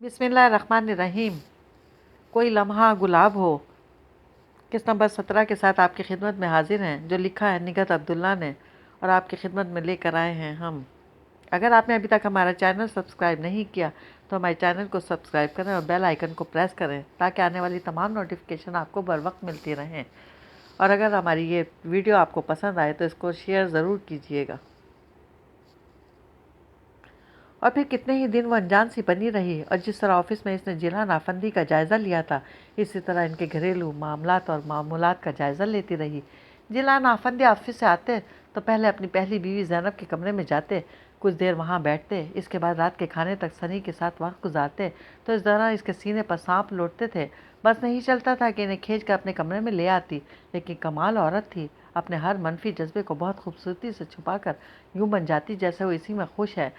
بسم اللہ الرحمن الرحیم۔ کوئی لمحہ گلاب ہو کس نمبر 17 کے ساتھ آپ کی خدمت میں حاضر ہیں، جو لکھا ہے نگہت عبداللہ نے اور آپ کی خدمت میں لے کر آئے ہیں ہم۔ اگر آپ نے ابھی تک ہمارا چینل سبسکرائب نہیں کیا تو ہمارے چینل کو سبسکرائب کریں اور بیل آئیکن کو پریس کریں تاکہ آنے والی تمام نوٹیفیکیشن آپ کو بر وقت ملتی رہیں۔ اور اگر ہماری یہ ویڈیو آپ کو پسند آئے تو اس کو شیئر ضرور کیجیے گا۔ اور پھر کتنے ہی دن وہ انجان سی بنی رہی، اور جس طرح آفس میں اس نے جیلان آفندی کا جائزہ لیا تھا اسی طرح ان کے گھریلو معاملات اور معمولات کا جائزہ لیتی رہی۔ جیلان آفندی آفس سے آتے تو پہلے اپنی پہلی بیوی زینب کے کمرے میں جاتے، کچھ دیر وہاں بیٹھتے، اس کے بعد رات کے کھانے تک سنی کے ساتھ وقت گزارتے تو اس دوران اس کے سینے پر سانپ لوٹتے تھے۔ بس نہیں چلتا تھا کہ انہیں کھینچ کر اپنے کمرے میں لے آتی، لیکن کمال عورت تھی، اپنے ہر منفی جذبے کو بہت خوبصورتی سے چھپا کر یوں بن جاتی جیسے وہ اسی میں خوش ہے،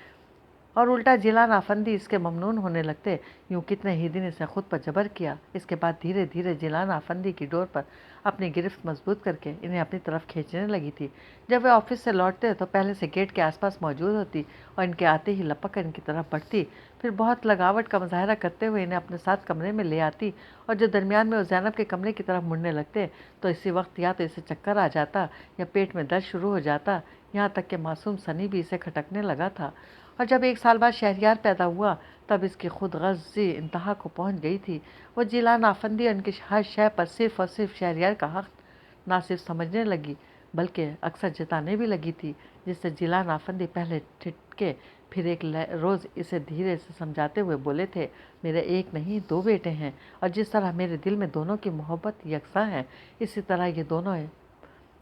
اور الٹا جیلان آفندی اس کے ممنون ہونے لگتے۔ یوں کتنے ہی دن اس نے خود پر جبر کیا۔ اس کے بعد دھیرے دھیرے جیلان آفندی کی ڈور پر اپنی گرفت مضبوط کر کے انہیں اپنی طرف کھینچنے لگی تھی۔ جب وہ آفس سے لوٹتے تو پہلے سے گیٹ کے آس پاس موجود ہوتی اور ان کے آتے ہی لپک کر ان کی طرف بڑھتی، پھر بہت لگاوٹ کا مظاہرہ کرتے ہوئے انہیں اپنے ساتھ کمرے میں لے آتی، اور جو درمیان میں وہ زینب کے کمرے کی طرف مڑنے لگتے تو اسی وقت یا تو اسے چکر آ جاتا یا پیٹ میں درد شروع ہو جاتا، یہاں تک کہ معصوم سنی بھی اسے کھٹکنے لگا تھا۔ اور جب 1 سال بعد شہریار پیدا ہوا تب اس کی خود غرضی انتہا کو پہنچ گئی تھی۔ وہ جیلان آفندی اور ان کی ہر شے پر صرف اور صرف شہریار کا حق نہ صرف سمجھنے لگی بلکہ اکثر جتانے بھی لگی تھی، جس سے جیلان آفندی پہلے ٹھٹکے، پھر ایک روز اسے دھیرے سے سمجھاتے ہوئے بولے تھے، میرے ایک نہیں 2 بیٹے ہیں، اور جس طرح میرے دل میں دونوں کی محبت یکساں ہے اسی طرح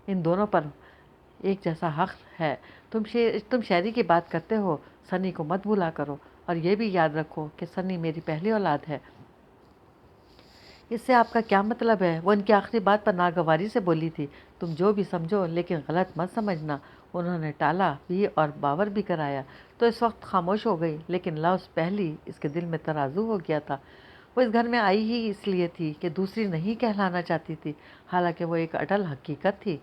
ان دونوں پر ایک جیسا حق ہے۔ تم شہری کی بات کرتے ہو، سنی کو مت بھولا کرو، اور یہ بھی یاد رکھو کہ سنی میری پہلی اولاد ہے۔ اس سے آپ کا کیا مطلب ہے؟ وہ ان کی آخری بات پر ناگواری سے بولی تھی۔ تم جو بھی سمجھو لیکن غلط مت سمجھنا۔ انہوں نے ٹالا بھی اور باور بھی کرایا تو اس وقت خاموش ہو گئی، لیکن لفظ پہلی اس کے دل میں ترازو ہو گیا تھا۔ وہ اس گھر میں آئی ہی اس لیے تھی کہ دوسری نہیں کہلانا چاہتی تھی، حالانکہ وہ ایک اٹل حقیقت تھی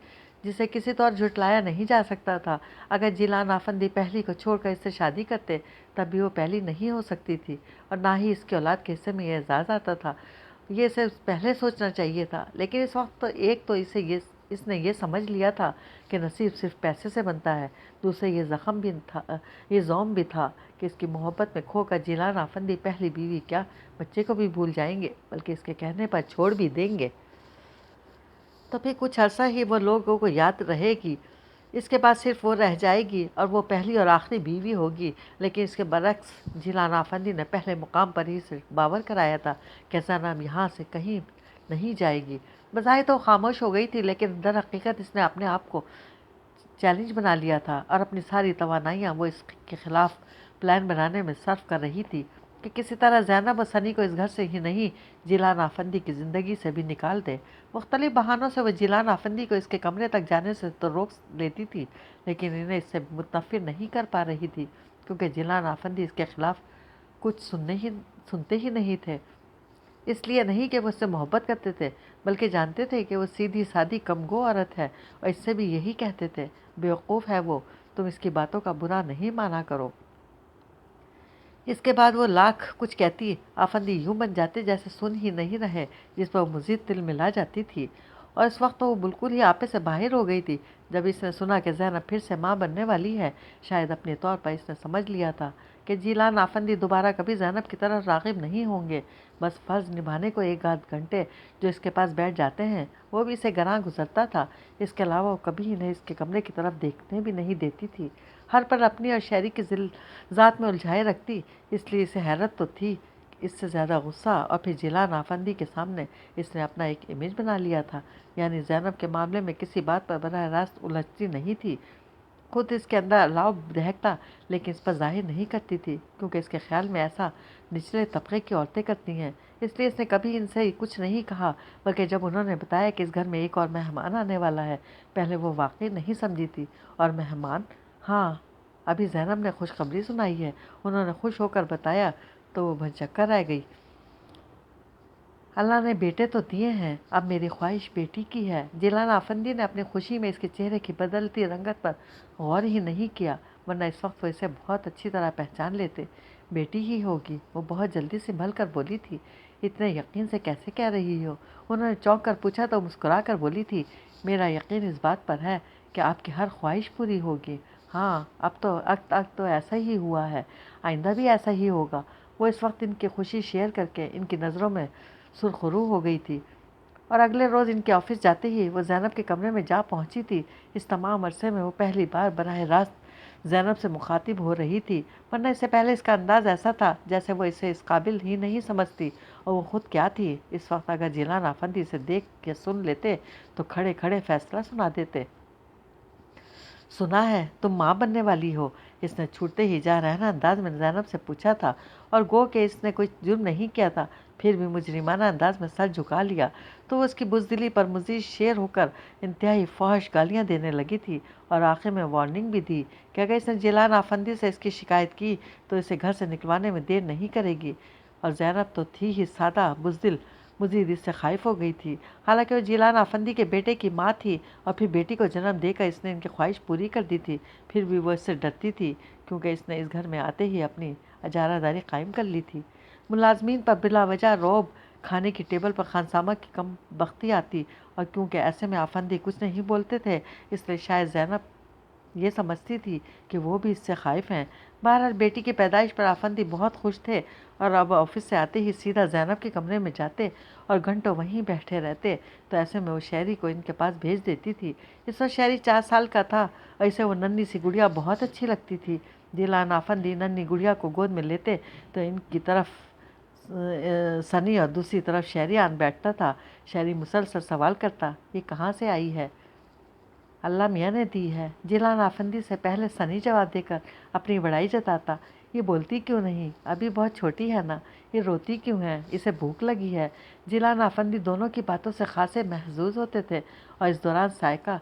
جسے کسی طور جھٹلایا نہیں جا سکتا تھا۔ اگر جیلان آفندی پہلی کو چھوڑ کر اس سے شادی کرتے تب بھی وہ پہلی نہیں ہو سکتی تھی، اور نہ ہی اس کی اولاد کے حصے میں یہ اعزاز آتا تھا۔ یہ اسے پہلے سوچنا چاہیے تھا، لیکن اس وقت ایک تو اس نے یہ سمجھ لیا تھا کہ نصیب صرف پیسے سے بنتا ہے، دوسرے یہ زوم بھی تھا کہ اس کی محبت میں کھو کر جیلان آفندی پہلی بیوی کیا بچے کو بھی بھول جائیں گے بلکہ اس کے کہنے پر چھوڑ بھی دیں گے، تو پھر کچھ عرصہ ہی وہ لوگوں کو یاد رہے گی۔ اس کے بعد صرف وہ رہ جائے گی اور وہ پہلی اور آخری بیوی ہوگی۔ لیکن اس کے برعکس جیلان آفندی نے پہلے مقام پر ہی سے باور کرایا تھا کہ زینب یہاں سے کہیں نہیں جائے گی۔ بظاہر تو خاموش ہو گئی تھی، لیکن در حقیقت اس نے اپنے آپ کو چیلنج بنا لیا تھا اور اپنی ساری توانائیاں وہ اس کے خلاف پلان بنانے میں صرف کر رہی تھی کہ کسی طرح زینب اور سنی کو اس گھر سے ہی نہیں، جیلان آفندی کی زندگی سے بھی نکال دے۔ مختلف بہانوں سے وہ جیلان آفندی کو اس کے کمرے تک جانے سے تو روک لیتی تھی، لیکن انہیں اس سے متنفر نہیں کر پا رہی تھی، کیونکہ جیلان آفندی اس کے خلاف کچھ سنتے ہی نہیں تھے۔ اس لیے نہیں کہ وہ اس سے محبت کرتے تھے، بلکہ جانتے تھے کہ وہ سیدھی سادی کمگو عورت ہے، اور اس سے بھی یہی کہتے تھے، بیوقوف ہے وہ، تم اس کی باتوں کا برا نہیں مانا کرو۔ اس کے بعد وہ لاکھ کچھ کہتی، آفندی یوں بن جاتے جیسے سن ہی نہیں رہے، جس پر وہ مزید تل ملا جاتی تھی۔ اور اس وقت تو وہ بالکل ہی آپے سے باہر ہو گئی تھی جب اس نے سنا کہ زینب پھر سے ماں بننے والی ہے۔ شاید اپنے طور پر اس نے سمجھ لیا تھا کہ جیلان آفندی دوبارہ کبھی زینب کی طرف راغب نہیں ہوں گے، بس فرض نبھانے کو 1 آدھ گھنٹے جو اس کے پاس بیٹھ جاتے ہیں وہ بھی اسے گراں گزرتا تھا۔ اس کے علاوہ وہ کبھی انہیں اس کے کمرے کی طرف دیکھنے بھی نہیں دیتی تھی، ہر پر اپنی اور شہری کی ذات میں الجھائے رکھتی۔ اس لیے اسے حیرت تو تھی، اس سے زیادہ غصہ، اور پھر جیلان آفندی کے سامنے اس نے اپنا ایک امیج بنا لیا تھا، یعنی زینب کے معاملے میں کسی بات پر براہ راست الجھتی نہیں تھی، خود اس کے اندر الاؤ دہکتا لیکن اس پر ظاہر نہیں کرتی تھی، کیونکہ اس کے خیال میں ایسا نچلے طبقے کی عورتیں کرتی ہیں۔ اس لیے اس نے کبھی ان سے کچھ نہیں کہا، بلکہ جب انہوں نے بتایا کہ اس گھر میں ایک اور مہمان آنے والا ہے، پہلے وہ واقعی نہیں سمجھی تھی۔ اور مہمان؟ ہاں، ابھی زینب نے خوشخبری سنائی ہے، انہوں نے خوش ہو کر بتایا تو وہ بھنچکر رہ گئی۔ اللہ نے بیٹے تو دیے ہیں، اب میری خواہش بیٹی کی ہے۔ جیلان آفندی نے اپنی خوشی میں اس کے چہرے کی بدلتی رنگت پر غور ہی نہیں کیا، ورنہ اس وقت وہ اسے بہت اچھی طرح پہچان لیتے۔ بیٹی ہی ہوگی، وہ بہت جلدی سنبھل کر بولی تھی۔ اتنے یقین سے کیسے کہہ رہی ہو؟ انہوں نے چونک کر پوچھا تو مسکرا کر بولی تھی، میرا یقین اس بات پر ہے کہ آپ کی ہر خواہش پوری ہوگی۔ ہاں، اب تک تو ایسا ہی ہوا ہے، آئندہ بھی ایسا ہی ہوگا۔ وہ اس وقت ان کی خوشی شیئر کر کے ان کی نظروں میں سرخرو ہو گئی تھی، اور اگلے روز ان کے آفس جاتے ہی وہ زینب کے کمرے میں جا پہنچی تھی۔ اس تمام عرصے میں وہ پہلی بار براہ راست زینب سے مخاطب ہو رہی تھی، ورنہ اس سے پہلے اس کا انداز ایسا تھا جیسے وہ اسے اس قابل ہی نہیں سمجھتی، اور وہ خود کیا تھی۔ اس وقت اگر جیلان افندی اسے دیکھ کے سن لیتے تو کھڑے کھڑے فیصلہ سنا دیتے۔ سنا ہے تم ماں بننے والی ہو؟ اس نے چھوٹتے ہی جارحانہ انداز میں زینب سے پوچھا تھا، اور گو کہ اس نے کوئی جرم نہیں کیا تھا، پھر بھی مجرمانہ انداز میں سر جھکا لیا تو وہ اس کی بزدلی پر مزید شیر ہو کر انتہائی فحش گالیاں دینے لگی تھی، اور آخر میں وارننگ بھی دی کہ اگر اس نے جیلان افندی سے اس کی شکایت کی تو اسے گھر سے نکلوانے میں دیر نہیں کرے گی۔ اور زینب تو تھی ہی سادہ بزدل، مزید اس سے خائف ہو گئی تھی۔ حالانکہ وہ جیلان افندی کے بیٹے کی ماں تھی، اور پھر بیٹی کو جنم دے کر اس نے ان کی خواہش پوری کر دی تھی، پھر بھی وہ اس سے ڈرتی تھی، کیونکہ اس نے اس گھر میں آتے ہی اپنی اجارہ داری قائم کر لی تھی۔ ملازمین پر بلا وجہ روب، کھانے کی ٹیبل پر خانسامہ کی کم بختی آتی، اور کیونکہ ایسے میں افندی کچھ نہیں بولتے تھے، اس لیے شاید زینب یہ سمجھتی تھی کہ وہ بھی اس سے خائف ہیں۔ بہرحال بیٹی کی پیدائش پر افندی بہت خوش تھے، اور اب آفس سے آتے ہی سیدھا زینب کے کمرے میں جاتے اور گھنٹوں وہیں بیٹھے رہتے، تو ایسے میں وہ شہری کو ان کے پاس بھیج دیتی تھی۔ اس وقت شہری 4 سال کا تھا، اور اسے وہ ننھی سی گڑیا بہت اچھی لگتی تھی۔ جیلان افندی ننھی گڑیا کو گود میں لیتے تو ان کی طرف سنی اور دوسری طرف شہری آن بیٹھتا تھا۔ شہری مسلسل سوال کرتا، یہ کہاں سے آئی ہے؟ اللہ میاں نے دی ہے۔ جیلان افندی سے پہلے سنی جواب دے کر اپنی بڑائی جتاتا، یہ بولتی کیوں نہیں؟ ابھی بہت چھوٹی ہے نا، یہ روتی کیوں ہے؟ اسے بھوک لگی ہے۔ جیلان افندی دونوں کی باتوں سے خاصے محظوظ ہوتے تھے، اور اس دوران سائقہ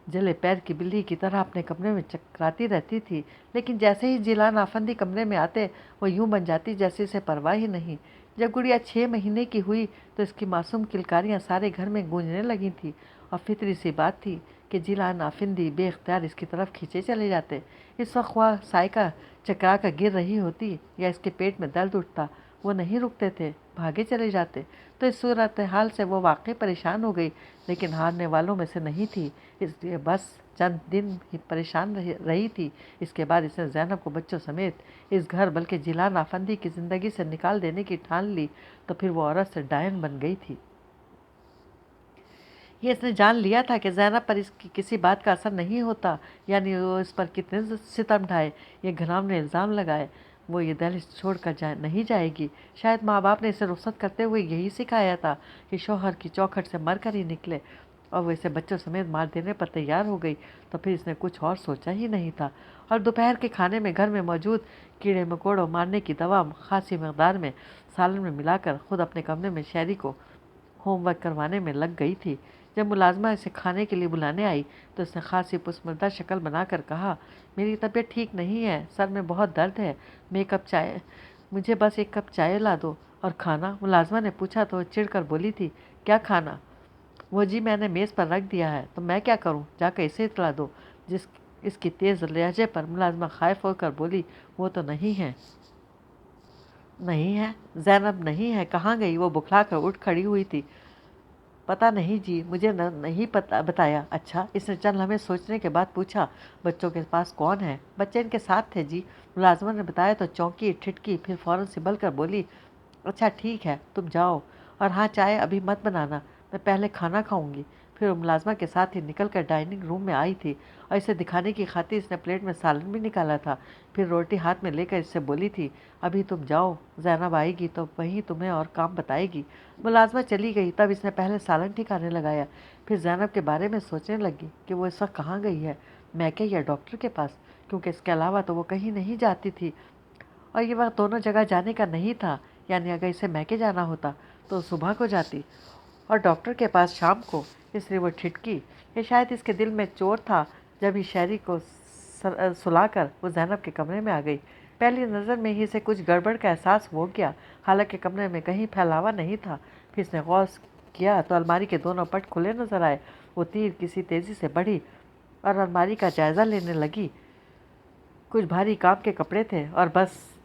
جلے پیر کی بلی کی طرح اپنے کمرے میں چکراتی رہتی تھی، لیکن جیسے ہی جیلان افندی کمرے میں آتے وہ یوں بن جاتی جیسے اسے پرواہ ہی نہیں۔ جب گڑیا 6 مہینے کی ہوئی تو اس کی معصوم کلکاریاں سارے گھر میں گونجنے لگی تھیں، اور فطری سی بات تھی کہ جیلان افندی بے اختیار اس کی طرف کھینچے چلے جاتے۔ اس وقت خواہ سائقہ چکرا کر گر رہی ہوتی یا اس کے پیٹ میں درد اٹھتا، وہ نہیں رکتے تھے، بھاگے چلے جاتے۔ تو اس صورتحال سے وہ واقعی پریشان ہو گئی، لیکن ہارنے والوں میں سے نہیں تھی، اس لیے بس چند دن ہی پریشان رہی تھی۔ اس کے بعد اس نے زینب کو بچوں سمیت اس گھر بلکہ جیلان افندی کی زندگی سے نکال دینے کی ٹھان لی، تو پھر وہ عورت سے ڈائن بن گئی تھی۔ یہ اس نے جان لیا تھا کہ زینب پر اس کی کسی بات کا اثر نہیں ہوتا، یعنی وہ اس پر کتنے ستم ڈھائے، یہ گھناؤنے الزام لگائے، وہ یہ دہلیز چھوڑ کر نہیں جائے گی۔ شاید ماں باپ نے اسے رخصت کرتے ہوئے یہی سکھایا تھا کہ شوہر کی چوکھٹ سے مر کر ہی نکلے، اور وہ اسے بچوں سمیت مار دینے پر تیار ہو گئی، تو پھر اس نے کچھ اور سوچا ہی نہیں تھا۔ اور دوپہر کے کھانے میں گھر میں موجود کیڑے مکوڑوں مارنے کی دوا خاصی مقدار میں سالن میں ملا کر خود اپنے کمرے میں شہری کو ہوم ورک کروانے میں لگ گئی تھی۔ جب ملازمہ اسے کھانے کے لیے بلانے آئی تو اس نے خاصی پسماندہ شکل بنا کر کہا، میری طبیعت ٹھیک نہیں ہے، سر میں بہت درد ہے، مجھے بس ایک کپ چائے لا دو۔ اور کھانا؟ ملازمہ نے پوچھا تو وہ چڑ کر بولی تھی، کیا کھانا؟ وہ جی میں نے میز پر رکھ دیا ہے، تو میں کیا کروں؟ جا کر اسے اطلاع دو۔ اس کی تیز لہجے پر ملازمہ خائف ہو کر بولی، وہ تو نہیں ہے۔ نہیں ہے؟ زینب نہیں ہے؟ کہاں گئی؟ وہ بکھلا کر اٹھ کھڑی ہوئی تھی۔ پتہ نہیں جی، مجھے نہیں بتایا۔ اچھا؟ اس نے چند لمحے سوچنے کے بعد پوچھا، بچوں کے پاس کون ہے؟ بچے ان کے ساتھ تھے جی۔ ملازمہ نے بتایا تو چونکی، ٹھٹکی، پھر فوراً سنبھل کر بولی، اچھا ٹھیک ہے، تم جاؤ، اور ہاں چائے ابھی مت بنانا، میں پہلے کھانا کھاؤں گی۔ پھر وہ ملازمہ کے ساتھ ہی نکل کر ڈائننگ روم میں آئی تھی، اور اسے دکھانے کی خاطر اس نے پلیٹ میں سالن بھی نکالا تھا، پھر روٹی ہاتھ میں لے کر اس سے بولی تھی، ابھی تم جاؤ، زینب آئے گی تو وہیں تمہیں اور کام بتائے گی۔ ملازمہ چلی گئی، تب اس نے پہلے سالن ٹھکانے لگایا، پھر زینب کے بارے میں سوچنے لگی کہ وہ اس وقت کہاں گئی ہے، میکے یا ڈاکٹر کے پاس، کیونکہ اس کے علاوہ تو وہ کہیں نہیں جاتی تھی، اور یہ وقت دونوں جگہ جانے کا نہیں تھا، یعنی اگر اسے میکے جانا ہوتا تو صبح کو جاتی اور ڈاکٹر کے پاس شام کو۔ اس لیے وہ ٹھٹکی، یہ شاید اس کے دل میں چور تھا۔ جب ہی شہری کو سلا کر وہ زینب کے کمرے میں آ گئی، پہلی نظر میں ہی اسے کچھ گڑبڑ کا احساس ہو گیا، حالانکہ کمرے میں کہیں پھیلاوا نہیں تھا۔ پھر اس نے غور کیا تو الماری کے دونوں پٹ کھلے نظر آئے۔ وہ تیر کسی تیزی سے بڑھی اور الماری کا جائزہ لینے لگی۔ کچھ بھاری کام کے کپڑے تھے، اور بس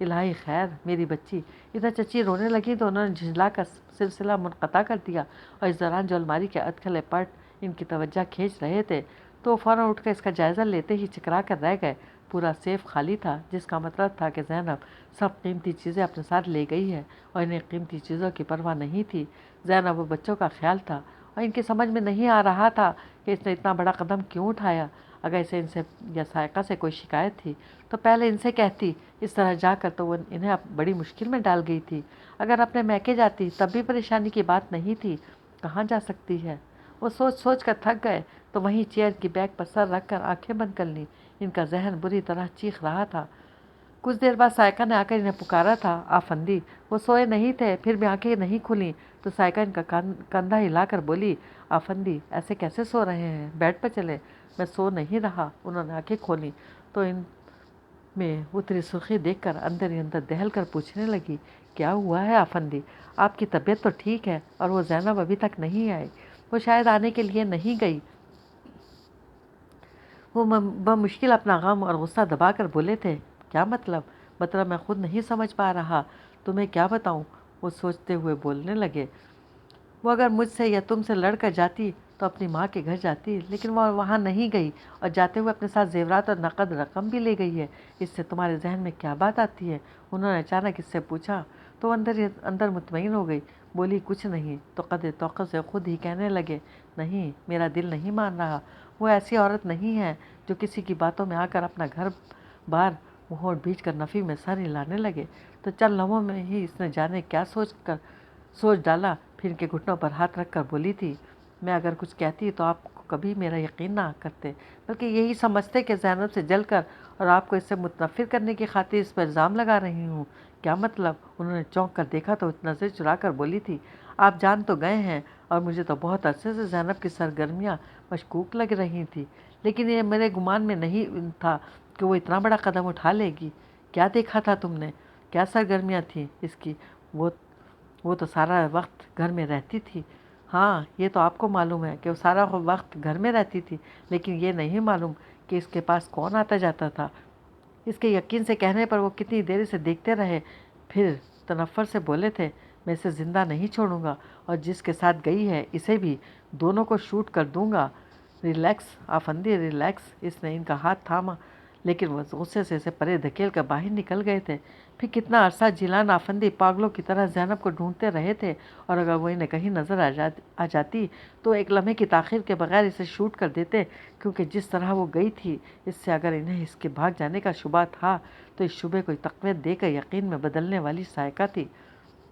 الہی خیر میری بچی۔ ادھر چچی رونے لگی تو انہوں نے جھنجلا کر سلسلہ منقطع کر دیا، اور اس دوران جو الماری کے ادخلے پٹ ان کی توجہ کھینچ رہے تھے تو وہ فوراً اٹھ کر اس کا جائزہ لیتے ہی چکرا کر رہ گئے۔ پورا سیف خالی تھا، جس کا مطلب تھا کہ زینب سب قیمتی چیزیں اپنے ساتھ لے گئی ہے، اور انہیں قیمتی چیزوں کی پرواہ نہیں تھی۔ زینب و بچوں کا خیال تھا، اور ان کی سمجھ میں نہیں آ رہا تھا کہ اس نے اتنا بڑا قدم کیوں اٹھایا۔ اگر اسے ان سے یا سائقہ سے کوئی شکایت تھی تو پہلے ان سے کہتی، اس طرح جا کر تو وہ انہیں بڑی مشکل میں ڈال گئی تھی۔ اگر اپنے میکے جاتی تب بھی پریشانی کی بات نہیں تھی، کہاں جا سکتی ہے؟ وہ سوچ سوچ کر تھک گئے تو وہیں چیئر کی بیک پر سر رکھ کر آنکھیں بند کر لیں۔ ان کا ذہن بری طرح چیخ رہا تھا۔ کچھ دیر بعد سائقہ نے آ کر انہیں پکارا تھا، آفندی۔ وہ سوئے نہیں تھے، پھر بھی آنکھیں نہیں کھلیں تو سائقہ ان کا کندھا ہلا کر بولی، آفندی ایسے کیسے سو رہے ہیں؟ بیڈ پر چلیں۔ میں سو نہیں رہا۔ انہوں نے آنکھیں کھولیں تو ان میں اتری سرخی دیکھ کر اندر ہی اندر دہل کر پوچھنے لگی، کیا ہوا ہے آفندی؟ آپ کی طبیعت تو ٹھیک ہے، اور وہ زینب ابھی تک نہیں آئی؟ وہ شاید آنے کے لیے نہیں گئی۔ وہ بمشکل اپنا غم اور غصہ دبا کر بولے تھے، کیا مطلب؟ مطلب میں خود نہیں سمجھ پا رہا، تمہیں کیا بتاؤں؟ وہ سوچتے ہوئے بولنے لگے، وہ اگر مجھ سے یا تم سے لڑ کر جاتی تو اپنی ماں کے گھر جاتی، لیکن وہ وہاں نہیں گئی، اور جاتے ہوئے اپنے ساتھ زیورات اور نقد رقم بھی لے گئی ہے۔ اس سے تمہارے ذہن میں کیا بات آتی ہے؟ انہوں نے اچانک اس سے پوچھا تو وہ اندر مطمئن ہو گئی، بولی کچھ نہیں، تو قد توقع سے خود ہی کہنے لگے، نہیں میرا دل نہیں مان رہا۔ وہ ایسی عورت نہیں ہے جو کسی کی باتوں میں آ کر اپنا گھر بار ہونٹ بھیج کر نفی میں سر ہلانے لگے۔ تو چند لمحوں میں ہی اس نے جانے کیا سوچ ڈالا، پھر ان کے گھٹنوں پر ہاتھ رکھ کر بولی تھی، میں اگر کچھ کہتی تو آپ کو کبھی میرا یقین نہ کرتے، بلکہ یہی سمجھتے کہ زینب سے جل کر اور آپ کو اس سے متنفر کرنے کی خاطر اس پر الزام لگا رہی ہوں۔ کیا مطلب؟ انہوں نے چونک کر دیکھا تو نظر چرا کر بولی تھی، آپ جان تو گئے ہیں، اور مجھے تو بہت عرصے سے زینب کی سرگرمیاں مشکوک لگ رہی تھیں، لیکن یہ میرے گمان میں نہیں تھا کہ وہ اتنا بڑا قدم اٹھا لے گی۔ کیا دیکھا تھا تم نے؟ کیا سرگرمیاں تھیں اس کی؟ وہ تو سارا وقت گھر میں رہتی تھی۔ ہاں یہ تو آپ کو معلوم ہے کہ وہ سارا وقت گھر میں رہتی تھی، لیکن یہ نہیں معلوم کہ اس کے پاس کون آتا جاتا تھا۔ اس کے یقین سے کہنے پر وہ کتنی دیر اسے دیکھتے رہے، پھر تنفر سے بولے تھے، میں اسے زندہ نہیں چھوڑوں گا، اور جس کے ساتھ گئی ہے اسے بھی، دونوں کو شوٹ کر دوں گا۔ Relax Afandi relax. اس نے ان کا ہاتھ تھاما، لیکن وہ غصے سے اسے پرے دھکیل کر باہر نکل گئے تھے۔ پھر کتنا عرصہ جیلان آفندی پاگلوں کی طرح زینب کو ڈھونڈتے رہے تھے، اور اگر وہ انہیں کہیں نظر آ جاتی تو ایک لمحے کی تاخیر کے بغیر اسے شوٹ کر دیتے، کیونکہ جس طرح وہ گئی تھی اس سے اگر انہیں اس کے بھاگ جانے کا شبہ تھا تو اس شبے کو تقویت دے کر یقین میں بدلنے والی سائقہ تھی،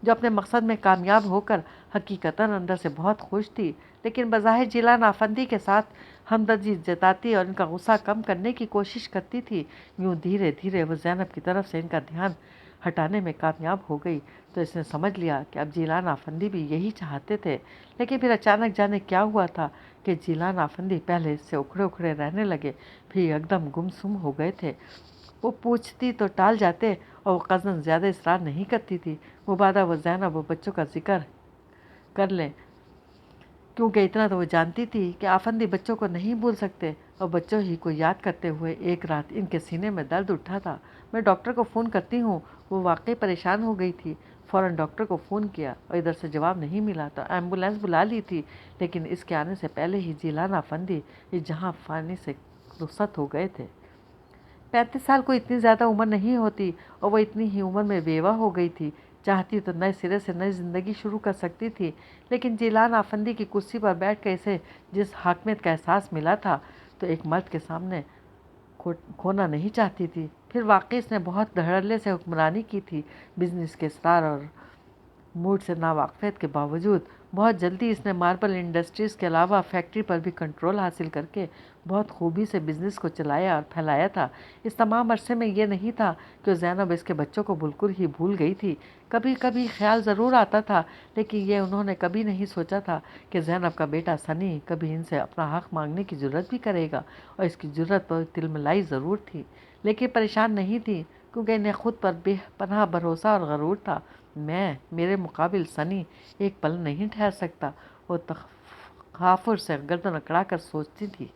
جو اپنے مقصد میں کامیاب ہو کر حقیقتاً اندر سے بہت خوش تھی، لیکن بظاہر جیلان آفندی کے ساتھ ہمدردی جتاتی اور ان کا غصہ کم کرنے کی کوشش کرتی تھی۔ یوں دھیرے دھیرے وہ زینب کی طرف سے ان کا دھیان ہٹانے میں کامیاب ہو گئی، تو اس نے سمجھ لیا کہ اب جیلان آفندی بھی یہی چاہتے تھے۔ لیکن پھر اچانک جانے کیا ہوا تھا کہ جیلان آفندی پہلے اس سے اکھڑے اکھڑے رہنے لگے، پھر یکدم گم سم ہو گئے تھے۔ وہ پوچھتی تو ٹال جاتے، اور وہ قصداً زیادہ اصرار نہیں کرتی تھی، مبادا وہ زینب و بچوں کا ذکر کر لیں، کیونکہ اتنا تو وہ جانتی تھی کہ آفندی بچوں کو نہیں بھول سکتے، اور بچوں ہی کو یاد کرتے ہوئے ایک رات ان کے سینے میں درد اٹھا تھا۔ میں ڈاکٹر کو فون کرتی ہوں۔ وہ واقعی پریشان ہو گئی تھی۔ فوراً ڈاکٹر کو فون کیا، اور ادھر سے جواب نہیں ملا تو ایمبولینس بلا لی تھی، لیکن اس کے آنے سے پہلے ہی جیلان آفندی اس جہاں فانی سے رخصت ہو گئے تھے۔ 35 سال کو اتنی زیادہ عمر نہیں ہوتی، اور وہ اتنی ہی عمر میں بیوہ ہو گئی تھی۔ چاہتی تو نئے سرے سے نئی زندگی شروع کر سکتی تھی، لیکن جیلان آفندی کی کرسی پر بیٹھ کر اسے جس حاکمیت کا احساس ملا تھا تو ایک مرد کے سامنے کھونا نہیں چاہتی تھی۔ پھر واقعی اس نے بہت دھڑلے سے حکمرانی کی تھی، بزنس کے اسرار اور موڈ سے ناواقفیت کے باوجود۔ بہت جلدی اس نے ماربل انڈسٹریز کے علاوہ فیکٹری پر بھی کنٹرول حاصل کر کے بہت خوبی سے بزنس کو چلایا اور پھیلایا تھا۔ اس تمام عرصے میں یہ نہیں تھا کہ زینب اس کے بچوں کو بالکل ہی بھول گئی تھی۔ کبھی کبھی خیال ضرور آتا تھا، لیکن یہ انہوں نے کبھی نہیں سوچا تھا کہ زینب کا بیٹا سنی کبھی ان سے اپنا حق مانگنے کی جرت بھی کرے گا، اور اس کی جرت پر تلملائی ضرور تھی، لیکن پریشان نہیں تھی، کیونکہ انہیں خود پر بے پناہ بھروسہ اور غرور تھا۔ میرے مقابل سنی ایک پل نہیں ٹھہر سکتا، وہ تغافر سے گردن اکڑا کر سوچتی تھی۔